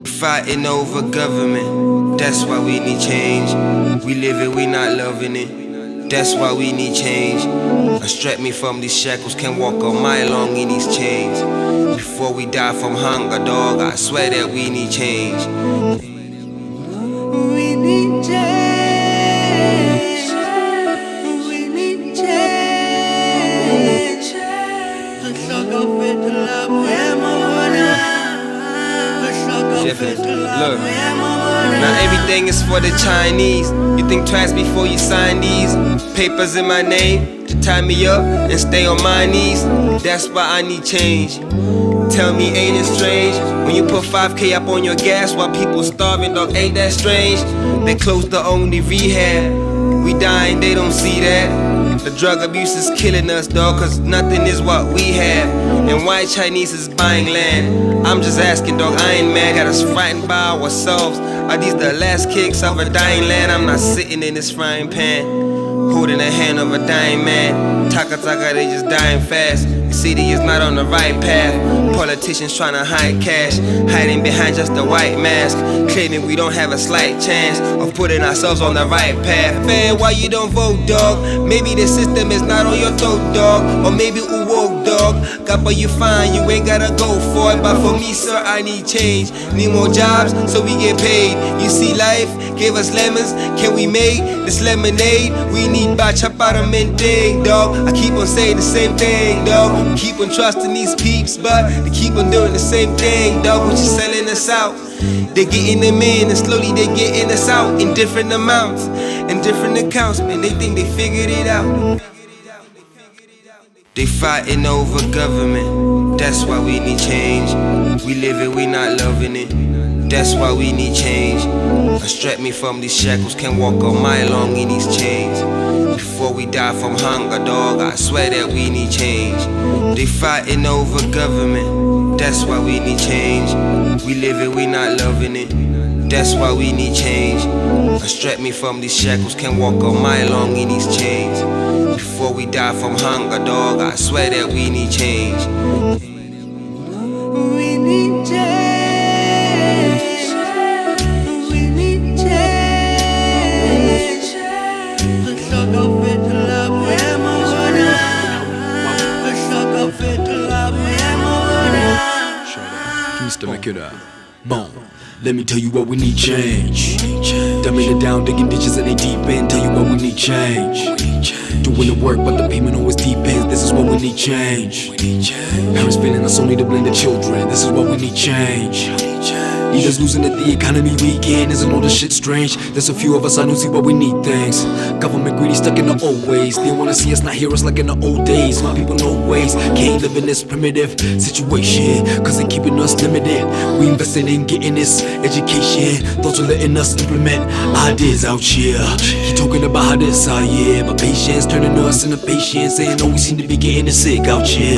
Fighting over government, that's why we need change. We live it, we not loving it, that's why we need change. Unstrap me from these shackles, can't walk a mile long in these chains. Before we die from hunger, dog, I swear that we need change. We need change. We need change. Look, now everything is for the Chinese. You think twice before you sign these papers in my name to tie me up and stay on my knees. That's why I need change. Tell me, ain't it strange when you put 5K up on your gas while people starving, dog? Ain't that strange? They closed the only rehab. We dying, they don't see that. The drug abuse is killing us, dog, cause nothing is what we have. And white Chinese is buying land. I'm just asking, dog, I ain't mad. Got us frightened by ourselves. Are these the last kicks of a dying land? I'm not sitting in this frying pan, holding the hand of a dying man. Taka, they just dying fast. The city is not on the right path. Politicians trying to hide cash, hiding behind just a white mask, claiming we don't have a slight chance of putting ourselves on the right path. Man, why you don't vote, dog? Maybe the system is not on your toe, dog. Or maybe who woke, dog? God, but you fine, you ain't gotta go for it. But for me, sir, I need change. Need more jobs so we get paid. You see, life gave us lemons. Can we make this lemonade? We need bacha para mente, dog. I keep on saying the same thing, dog. Keep on trusting these peeps, but they keep on doing the same thing, dog. What you selling us out? They getting them in and slowly they getting us out in different amounts and different accounts, man. They think they figured it out. They fighting over government, that's why we need change. We live it, we not loving it, that's why we need change. Unstrap me from these shackles, can't walk a mile long in these chains. Before we die from hunger, dog, I swear that we need change. They fighting over government, that's why we need change. We live it, we not loving it, that's why we need change. Unstrap me from these shackles, can't walk a mile long in these chains. Before we die from hunger, dog, I swear that we need change. We need change. We need change. Let's talk of it to love, we're more. Let's talk of it to love, we're more. Mr. Mech, bon, let me tell you what we need change. Dumbing it down, digging ditches in they deep end. Tell you what we need change. Doing the work, but the payment always depends. This is what we need change. Parents failing us only to blame the children. This is what we need change. Leaders losing at the economy weekend. Isn't all this shit strange? There's a few of us I don't see what we need things. Government greedy stuck in the old ways. They wanna see us not hear us like in the old days. My people know ways. Can't live in this primitive situation, cause they keeping us limited. We invested in getting this education. Those are letting us implement ideas out here. Keep talking about how this out here, but patience turning us into patience. Saying oh we seem to be getting sick out here.